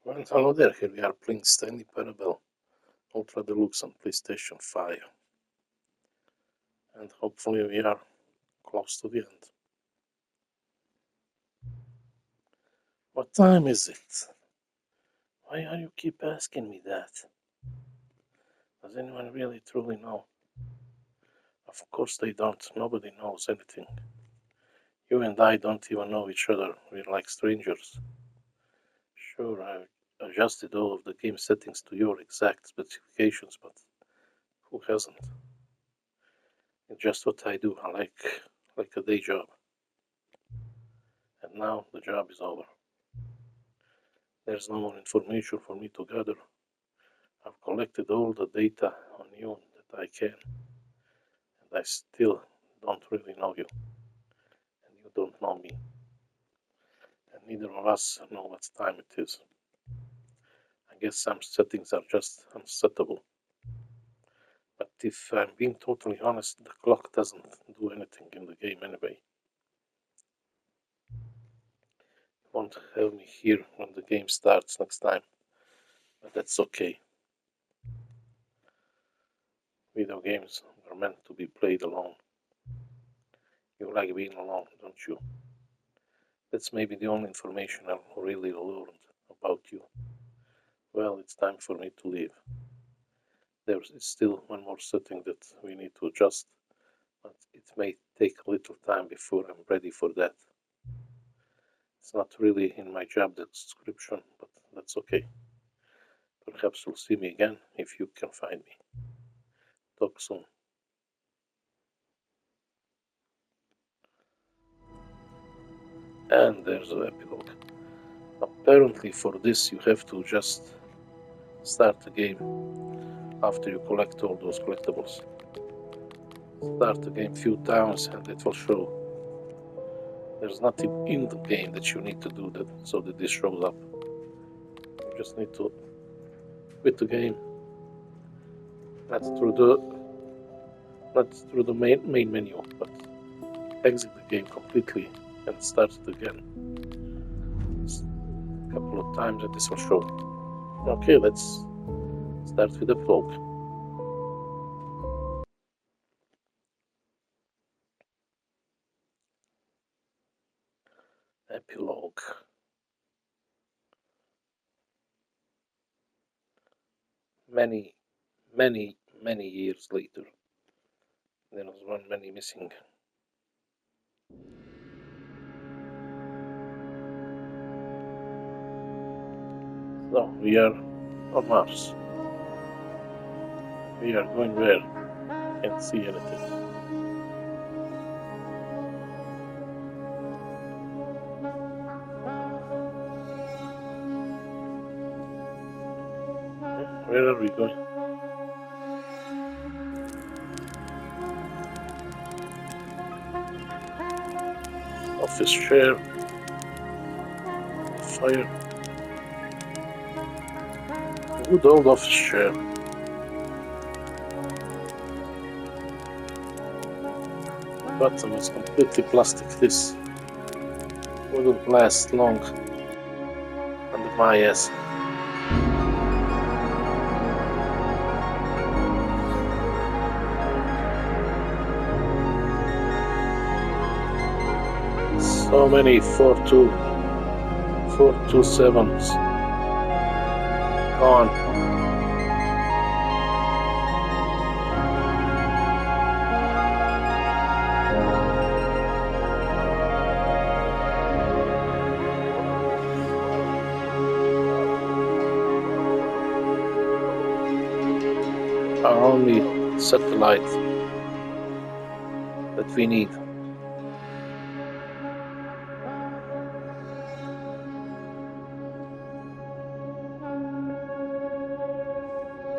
Well, hello there. Here we are playing Stanley Parable Ultra Deluxe on PlayStation 5. And hopefully we are close to the end. What time is it? Why are you keep asking me that? Does anyone really truly know? Of course they don't. Nobody knows anything. You and I don't even know each other. We're like strangers. Sure, I adjusted all of the game settings to your exact specifications, but who hasn't? It's just what I do. I like a day job. And now the job is over. There's no more information for me to gather. I've collected all the data on you that I can, and I still don't really know you, and you don't know me, and neither of us know what time it is. I guess some settings are just unsettable, but if I'm being totally honest, the clock doesn't do anything in the game anyway. You won't have me here when the game starts next time, but that's okay. Video games are meant to be played alone. You like being alone, don't you? That's maybe the only information I've really learned about you. Well, it's time for me to leave. There is still one more setting that we need to adjust, but it may take a little time before I'm ready for that. It's not really in my job description, but that's okay. Perhaps you'll see me again if you can find me. Talk soon. And there's the epilogue. Apparently for this you have to just start the game after you collect all those collectibles. Start the game few times and it will show. There's nothing in the game that you need to do that so that this shows up. You just need to quit the game. Not through the main menu, but exit the game completely and start it again. A couple of times and this will show. Okay, let's start with the epilogue. Epilogue. Many years later. There was one many missing. So we are on Mars. We are going where? Can't see anything. Where are we going? Office chair. Fire. Good old office chair. Bottom is completely plastic. This wouldn't last long under my ass. So many 427s gone. Our only satellite that we need.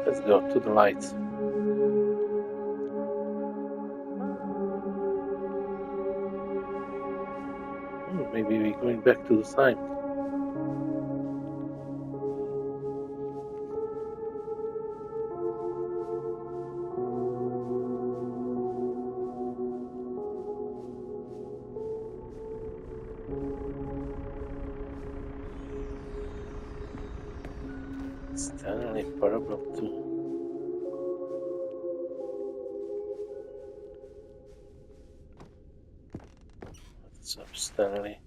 Let's go to the light. Maybe we're going back to the sign. Stanley Parable 2. What's up, Stanley?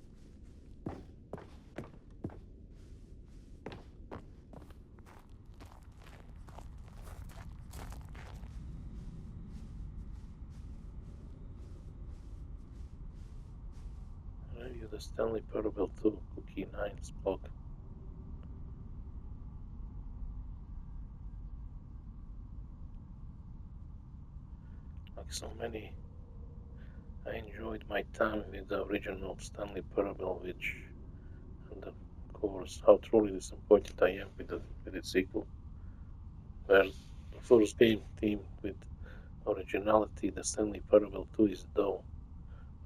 Review the Stanley Parable 2 Cookie 9's blog. Like so many, I enjoyed my time with the original Stanley Parable, which underscores how truly disappointed I am with its sequel. Where the first game teamed with originality, the Stanley Parable 2 is dull,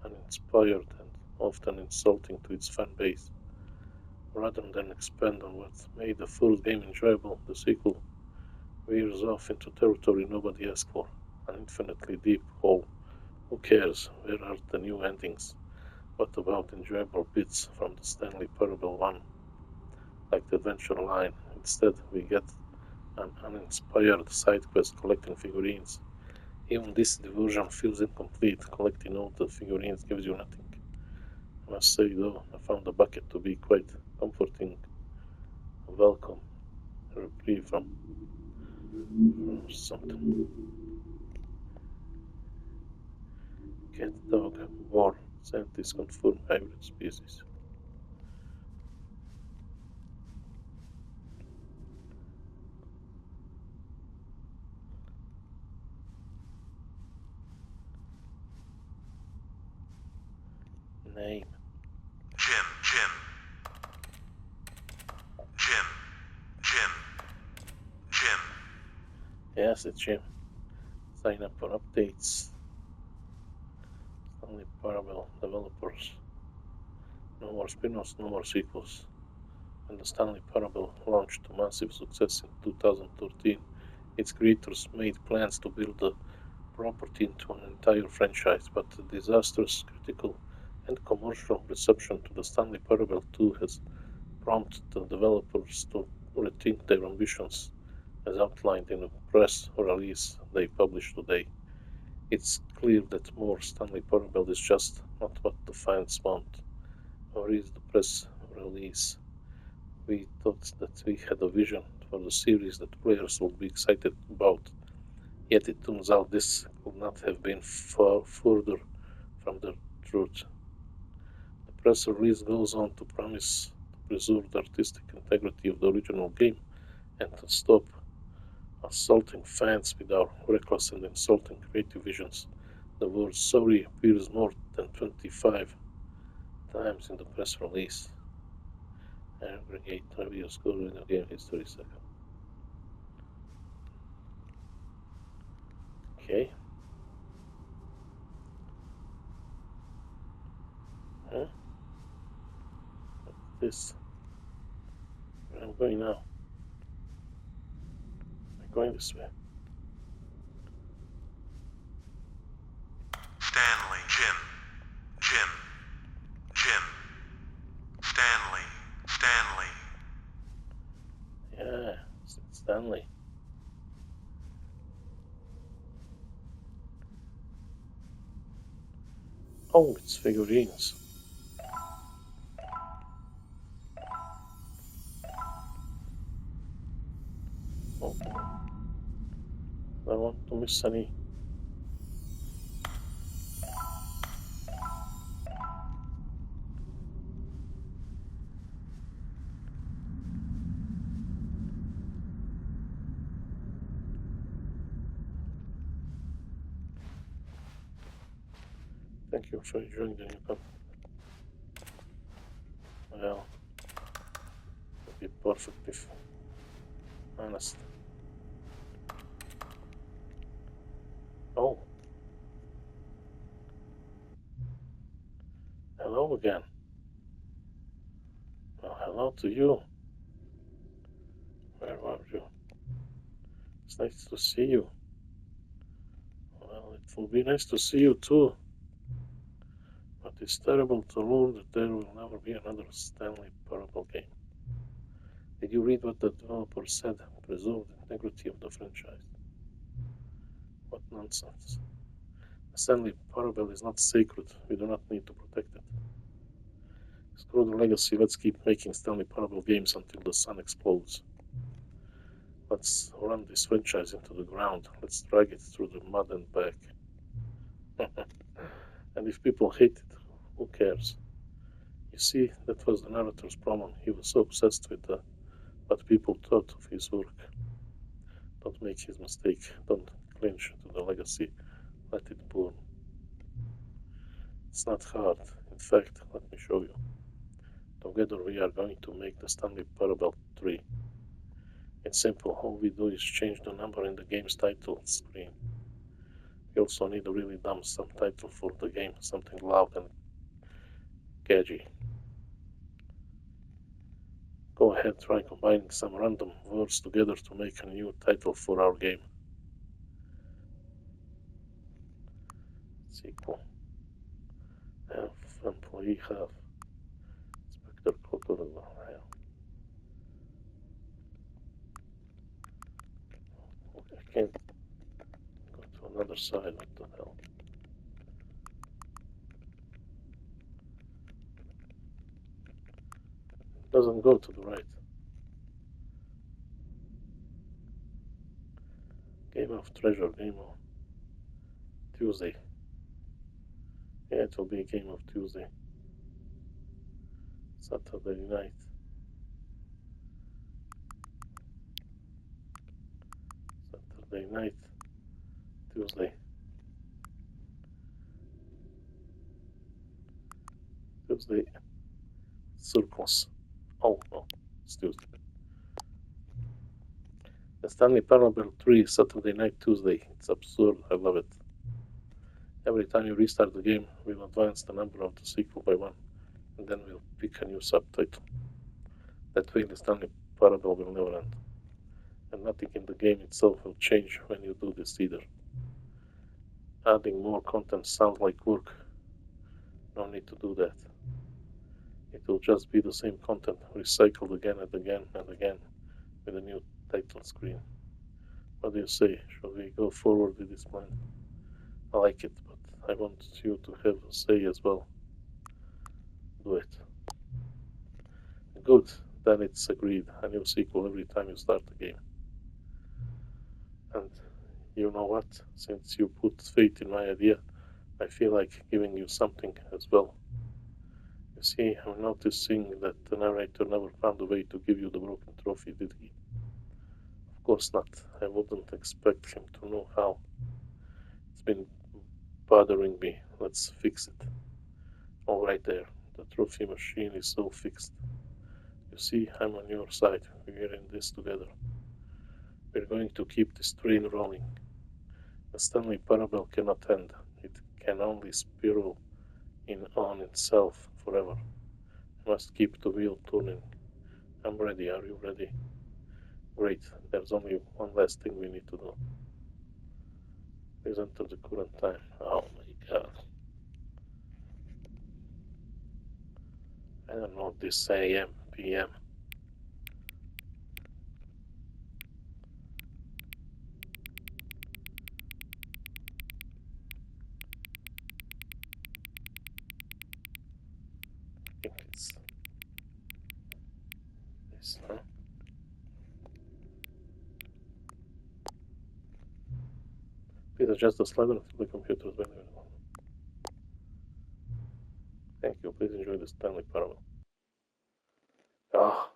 uninspired, and often insulting to its fan base. Rather than expand on what made the first game enjoyable, the sequel veers off into territory nobody asked for, an infinitely deep hole. Who cares? Where are the new endings? What about enjoyable bits from the Stanley Parable 1, like the adventure line? Instead, we get an uninspired side quest collecting figurines. Even this diversion feels incomplete. Collecting all the figurines gives you nothing. I must say, though, I found the bucket to be quite comforting, a welcome reprieve from something. Cat, dog, boar, scientists confirm hybrid species. Name. Jim. Yes, it's Jim. Sign up for updates. Stanley Parable developers. No more spin-offs, no more sequels. When the Stanley Parable launched to massive success in 2013, its creators made plans to build the property into an entire franchise, but the disastrous critical and commercial reception to the Stanley Parable 2 has prompted the developers to rethink their ambitions, as outlined in a press release they published today. It's clear that more Stanley Parable is just not what the fans want. Or is the press release? We thought that we had a vision for the series that players would be excited about, yet it turns out this could not have been far further from the truth. The press release goes on to promise to preserve the artistic integrity of the original game and to stop assaulting fans with our reckless and insulting creative visions. The word sorry appears more than 25 times in the press release. Aggregate review score in the game history second. Okay. Huh? What's this? Where am I going now? I'm going this way. Stanley, Jim. Stanley. Yeah, it's Stanley. Oh, it's figurines. Oh, I don't want to miss any. Thank you for enjoying the new content. Well, to be perfectly honest. Oh. Hello again. Well, hello to you. Where are you? It's nice to see you. Well, it will be nice to see you too. But it's terrible to learn that there will never be another Stanley Parable game. Did you read what the developer said? Preserve the integrity of the franchise. What nonsense. The Stanley Parable is not sacred. We do not need to protect it. Screw the legacy. Let's keep making Stanley Parable games until the sun explodes. Let's run this franchise into the ground. Let's drag it through the mud and back. And if people hate it, who cares? You see, that was the narrator's problem. He was so obsessed with what people thought of his work. Don't make his mistake. Don't clinch to the legacy. Let it burn. It's not hard. In fact, let me show you. Together we are going to make the Stanley Parable 3. It's simple. All we do is change the number in the game's title screen. We also need a really dumb subtitle for the game, something loud and catchy. Go ahead, try combining some random words together to make a new title for our game. Sequel. Have employee have. Inspector Cotton. I can't go to another side. What the hell? It doesn't go to the right. Game of Treasure, Game of Tuesday. Yeah, it will be a Game of Tuesday. Saturday night. Saturday night. Tuesday. Tuesday. Circles. Oh, no. It's Tuesday. The Stanley Parable 3, Saturday night, Tuesday. It's absurd. I love it. Every time you restart the game, we'll advance the number of the sequel by 1, and then we'll pick a new subtitle. That way the Stanley Parable will never end. And nothing in the game itself will change when you do this either. Adding more content sounds like work. No need to do that. It will just be the same content recycled again and again and again with a new title screen. What do you say? Shall we go forward with this plan? I like it, but I want you to have a say as well. Do it. Good, then it's agreed. A new sequel every time you start the game. And you know what? Since you put faith in my idea, I feel like giving you something as well. You see, I'm noticing that the narrator never found a way to give you the broken trophy, did he? Of course not. I wouldn't expect him to know how. It's been bothering me. Let's fix it. All right there. The trophy machine is all fixed. You see, I'm on your side. We're in this together. We're going to keep this train rolling. The Stanley Parable cannot end. It can only spiral in on itself forever. I must keep the wheel turning. I'm ready. Are you ready? Great. There's only one last thing we need to do. Please enter the current time. Oh my god. I don't know this AM, PM. I think it's this, huh? Please adjust the slider until the computer is ready. Thank you. Please enjoy the Stanley Parable. Ah.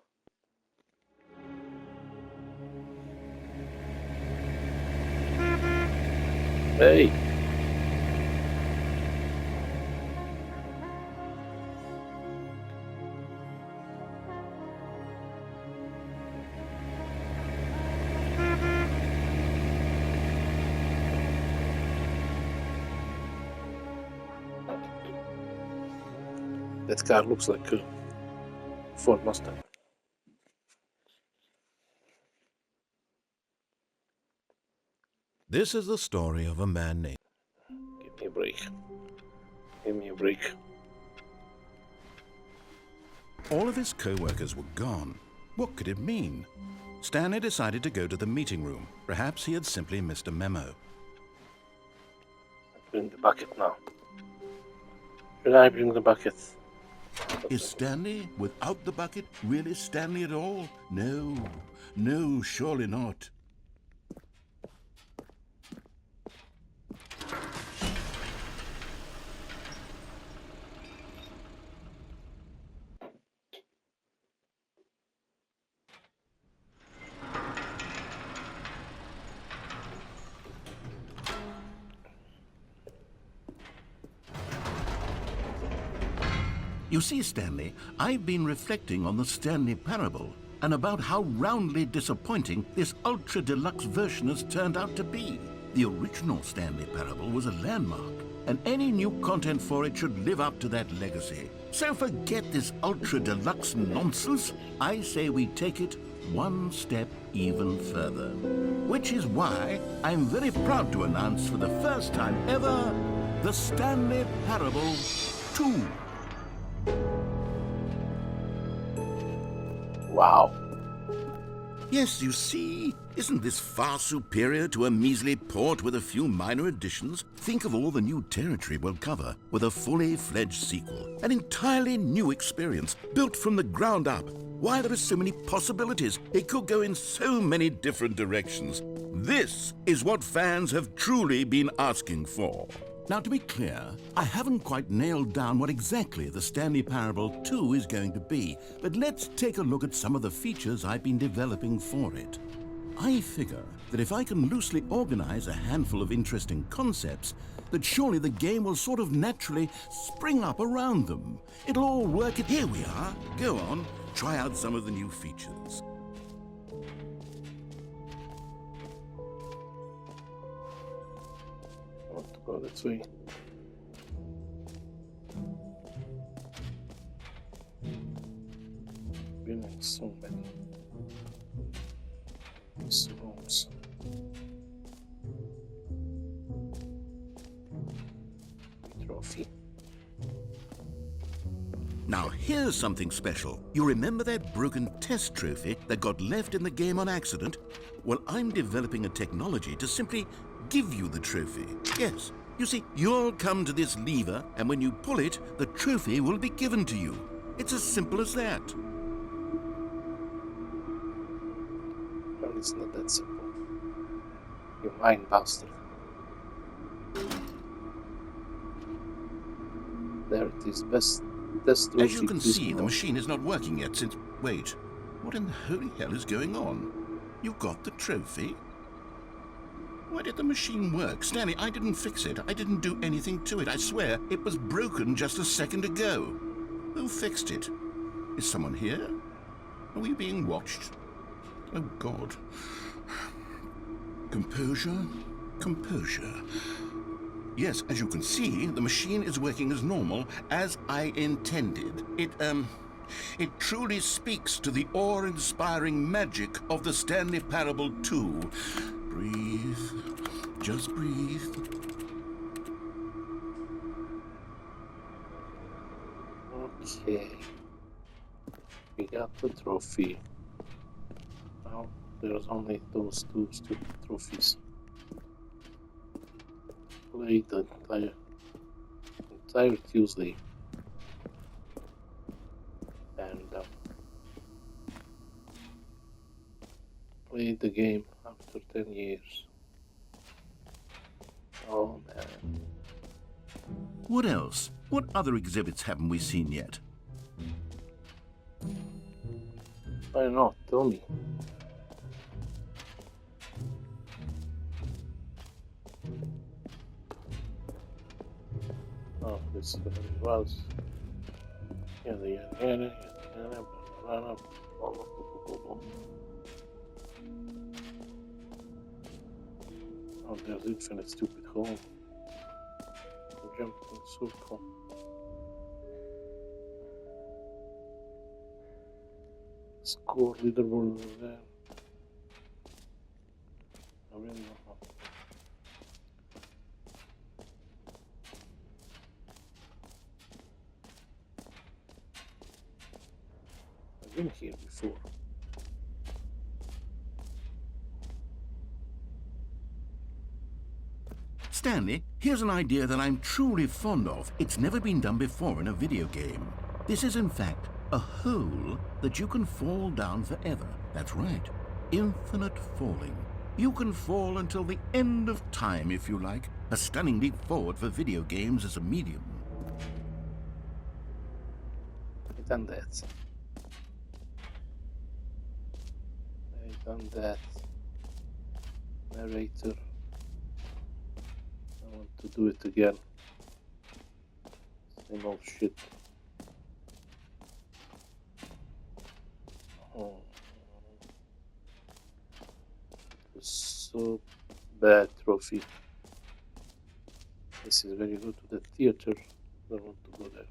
Hey. That car looks like a Ford Mustang. This is the story of a man named... Give me a break. Give me a break. All of his co-workers were gone, What could it mean? Stanley decided to go to the meeting room. Perhaps he had simply missed a memo. Bring the bucket now. Should I bring the bucket? Is Stanley, without the bucket, really Stanley at all? No, no, surely not. You see, Stanley, I've been reflecting on the Stanley parable and about how roundly disappointing this ultra deluxe version has turned out to be. The original Stanley parable was a landmark, and any new content for it should live up to that legacy. So forget this ultra deluxe nonsense. I say we take it one step even further. Which is why I'm very proud to announce for the first time ever, the Stanley Parable 2. Wow. Yes, you see, isn't this far superior to a measly port with a few minor additions? Think of all the new territory we'll cover with a fully fledged sequel. An entirely new experience, built from the ground up. Why, there are so many possibilities. It could go in so many different directions. This is what fans have truly been asking for. Now, to be clear, I haven't quite nailed down what exactly the Stanley Parable 2 is going to be, but let's take a look at some of the features I've been developing for it. I figure that if I can loosely organize a handful of interesting concepts, that surely the game will sort of naturally spring up around them. It'll all work. Here we are. Go on, try out some of the new features. I want to go this way. Been in so many rooms. Trophy. Now here's something special. You remember that broken test trophy that got left in the game on accident? Well, I'm developing a technology to simply give you the trophy. Yes, you see, you'll come to this lever, and when you pull it, the trophy will be given to you. It's as simple as that. Well, it's not that simple. You mind bastard. There it is. Best trophy. As you can see, the machine is not working yet since... Wait, what in the holy hell is going on? You got the trophy? Why did the machine work? Stanley, I didn't fix it. I didn't do anything to it. I swear, it was broken just a second ago. Who fixed it? Is someone here? Are we being watched? Oh, God. Composure, composure. Yes, as you can see, the machine is working as normal, as I intended. It truly speaks to the awe-inspiring magic of the Stanley Parable 2. Breathe. Just breathe. Okay. We got the trophy. Now there's only those two stupid trophies. Play the entire Tuesday. And played the game after 10 years. Oh man. What else? What other exhibits haven't we seen yet? I don't know, tell me. Oh, this was. Oh, there's infinite stupid hole. Jump in the circle. Score leaderboard over there. I really don't know. I've been here before. Stanley, here's an idea that I'm truly fond of. It's never been done before in a video game. This is, in fact, a hole that you can fall down forever. That's right. Infinite falling. You can fall until the end of time, if you like. A stunning leap forward for video games as a medium. I done that. I done that. Narrator. I want to do it again. Same old shit. Oh. It was so bad, trophy. This is very good to the theater. Don't want to go there.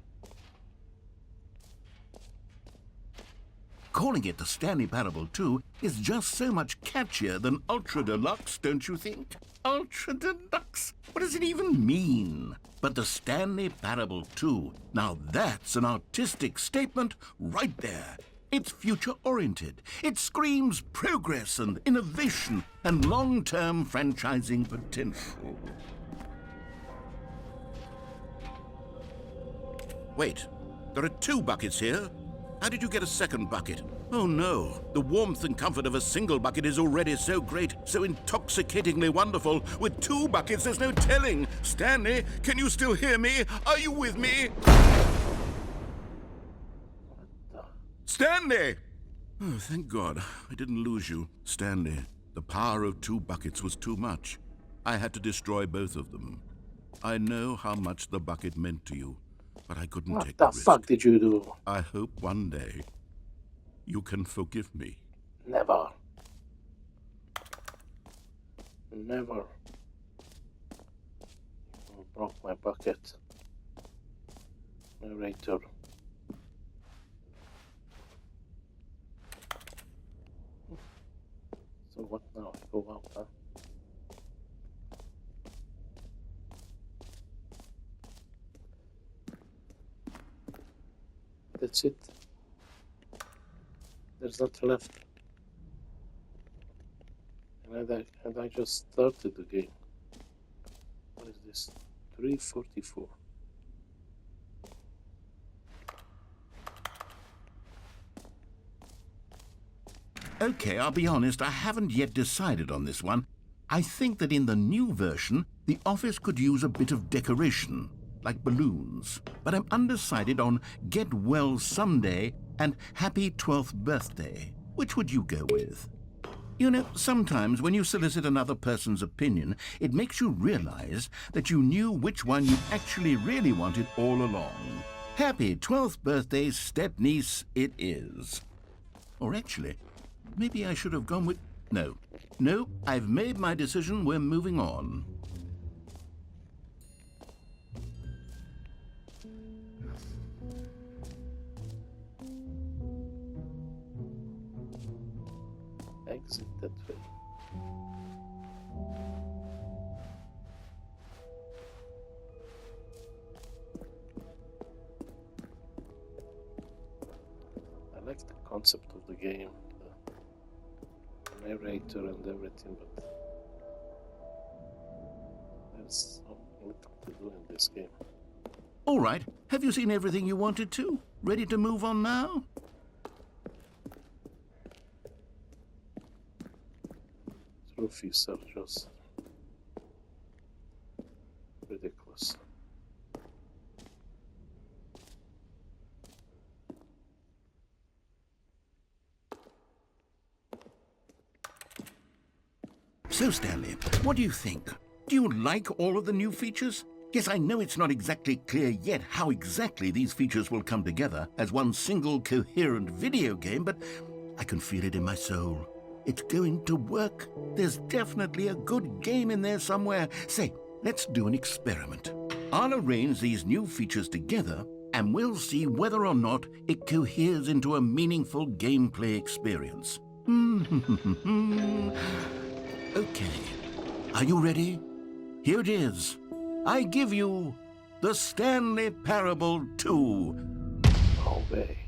Calling it the Stanley Parable 2 is just so much catchier than Ultra Deluxe, don't you think? Ultra Deluxe? What does it even mean? But the Stanley Parable 2, now that's an artistic statement right there. It's future-oriented. It screams progress and innovation and long-term franchising potential. Wait, there are 2 buckets here. How did you get a second bucket? Oh no, the warmth and comfort of a single bucket is already so great, so intoxicatingly wonderful. With 2 buckets, there's no telling. Stanley, can you still hear me? Are you with me? Stanley! Oh, thank God, I didn't lose you. Stanley, the power of 2 buckets was too much. I had to destroy both of them. I know how much the bucket meant to you, but I couldn't take the risk. What the fuck did you do? I hope one day you can forgive me. Never. Never. You broke my bucket. Narrator. So what now? I go out, huh? That's it. There's nothing left. And I just started the game. What is this? 344. Okay, I'll be honest, I haven't yet decided on this one. I think that in the new version, the office could use a bit of decoration, like balloons. But I'm undecided on Get Well Someday and Happy 12th Birthday. Which would you go with? You know, sometimes when you solicit another person's opinion, it makes you realize that you knew which one you actually really wanted all along. Happy 12th birthday, step-niece, it is. Or actually, maybe I should have gone with... No, I've made my decision, we're moving on. Exit that way. I like the concept of the game, the narrator and everything, but there's so little to do in this game. All right, have you seen everything you wanted to? Ready to move on now? Trophies are just ridiculous. So, Stanley, what do you think? Do you like all of the new features? Yes, I know it's not exactly clear yet how exactly these features will come together as one single coherent video game, but I can feel it in my soul. It's going to work. There's definitely a good game in there somewhere. Say, let's do an experiment. I'll arrange these new features together, and we'll see whether or not it coheres into a meaningful gameplay experience. Okay, are you ready? Here it is. I give you the Stanley Parable 2. No way.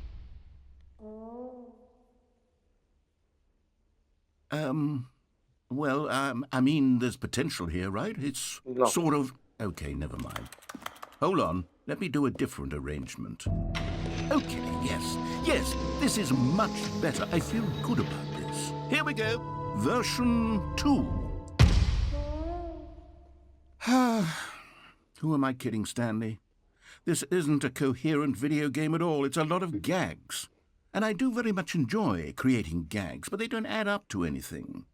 Well, I mean, there's potential here, right? It's No. sort of... Okay, never mind. Hold on. Let me do a different arrangement. Okay, yes, this is much better. I feel good about this. Here we go. Version 2. Who am I kidding, Stanley? This isn't a coherent video game at all. It's a lot of gags. And I do very much enjoy creating gags, but they don't add up to anything.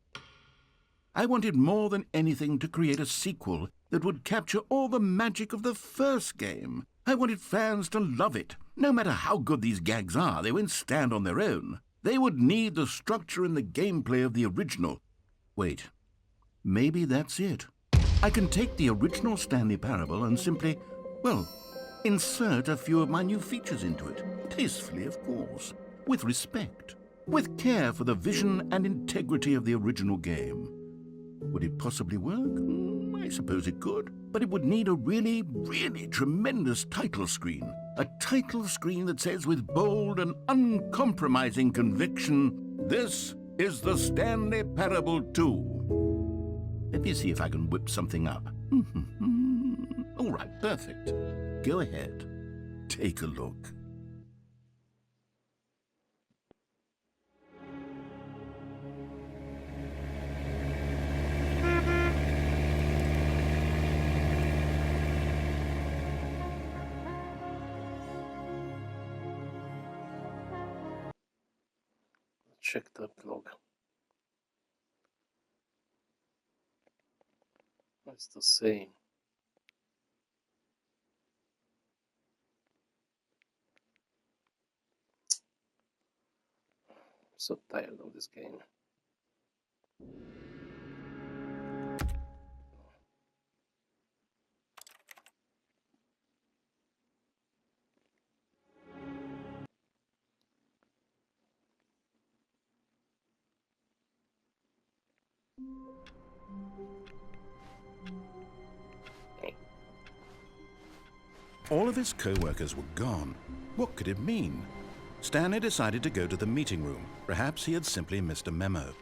I wanted more than anything to create a sequel that would capture all the magic of the first game. I wanted fans to love it. No matter how good these gags are, they won't stand on their own. They would need the structure and the gameplay of the original. Wait, maybe that's it. I can take the original Stanley Parable and simply, well, insert a few of my new features into it. Tastefully, of course. With respect. With care for the vision and integrity of the original game. Would it possibly work? I suppose it could. But it would need a really, really tremendous title screen. A title screen that says with bold and uncompromising conviction, "This is the Stanley Parable 2. Let me see if I can whip something up. All right, perfect. Go ahead. Take a look. Check the blog. It's the same. I'm so tired of this game. All of his co-workers were gone. What could it mean? Stanley decided to go to the meeting room. Perhaps he had simply missed a memo.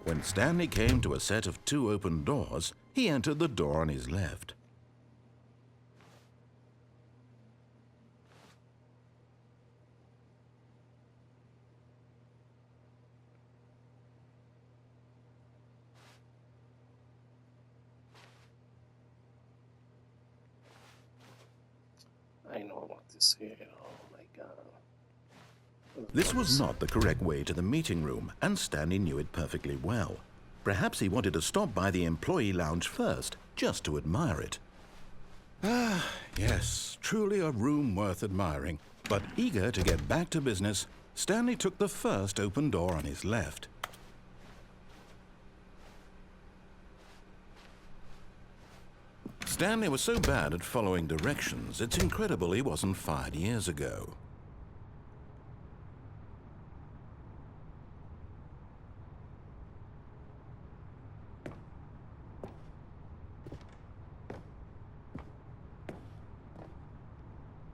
When Stanley came to a set of 2 open doors, he entered the door on his left. I know what this here. Oh my god. This was not the correct way to the meeting room, and Stanley knew it perfectly well. Perhaps he wanted to stop by the employee lounge first, just to admire it. Ah, yes, truly a room worth admiring. But eager to get back to business, Stanley took the first open door on his left. Stanley was so bad at following directions, it's incredible he wasn't fired years ago.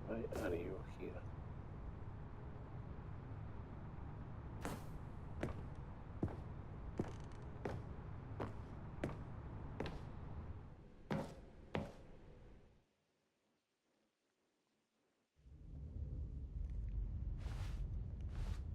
Why are you here?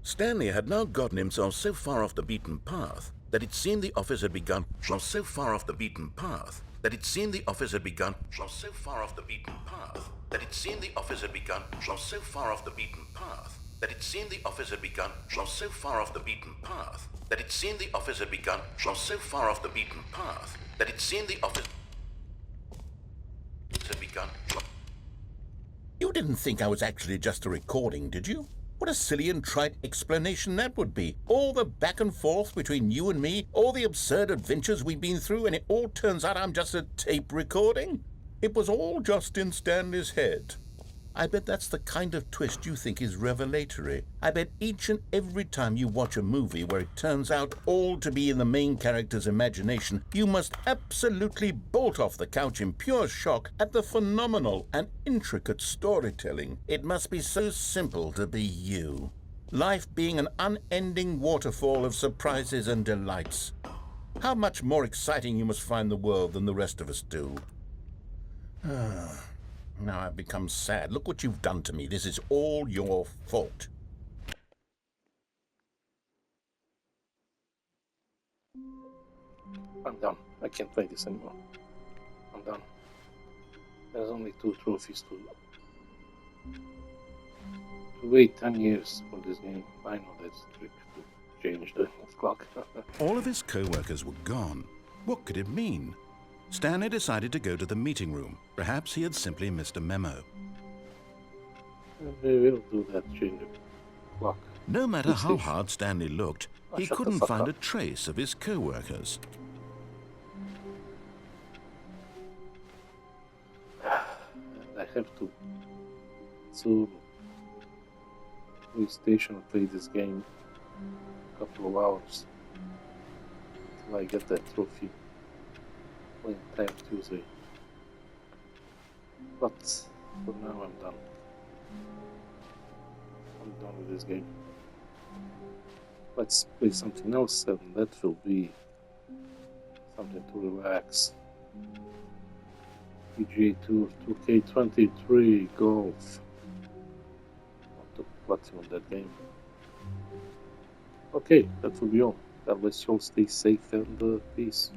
Stanley had now gotten himself so far off the beaten path that it seemed the office had begun so far off the beaten path that it seemed the office had begun so far off the beaten path that it seemed the office had begun so far off the beaten path that it seemed the office had begun so far off the beaten path that it seemed the office had begun so far off the beaten path that it seemed the office had begun. You didn't think I was actually just a recording, did you? What a silly and trite explanation that would be. All the back and forth between you and me, all the absurd adventures we've been through, and it all turns out I'm just a tape recording? It was all just in Stanley's head. I bet that's the kind of twist you think is revelatory. I bet each and every time you watch a movie where it turns out all to be in the main character's imagination, you must absolutely bolt off the couch in pure shock at the phenomenal and intricate storytelling. It must be so simple to be you. Life being an unending waterfall of surprises and delights. How much more exciting you must find the world than the rest of us do. Now I've become sad. Look what you've done to me. This is all your fault. I'm done. I can't play this anymore. I'm done. There's only 2 trophies to wait 10 years for this game. I know that's a trick to change the clock. All of his co-workers were gone. What could it mean? Stanley decided to go to the meeting room. Perhaps he had simply missed a memo. We will do that, change the clock. No matter how hard Stanley looked, he shut the couldn't fuck find up. a trace of his co-workers. I have to police station and play this game a couple of hours until I get that trophy. Playing time Tuesday. But for now I'm done. I'm done with this game. Let's play something else, and that will be something to relax. PGA Tour 2K23 Golf. Not the platinum that game. Okay, that will be all. God bless you all. Stay safe and peace.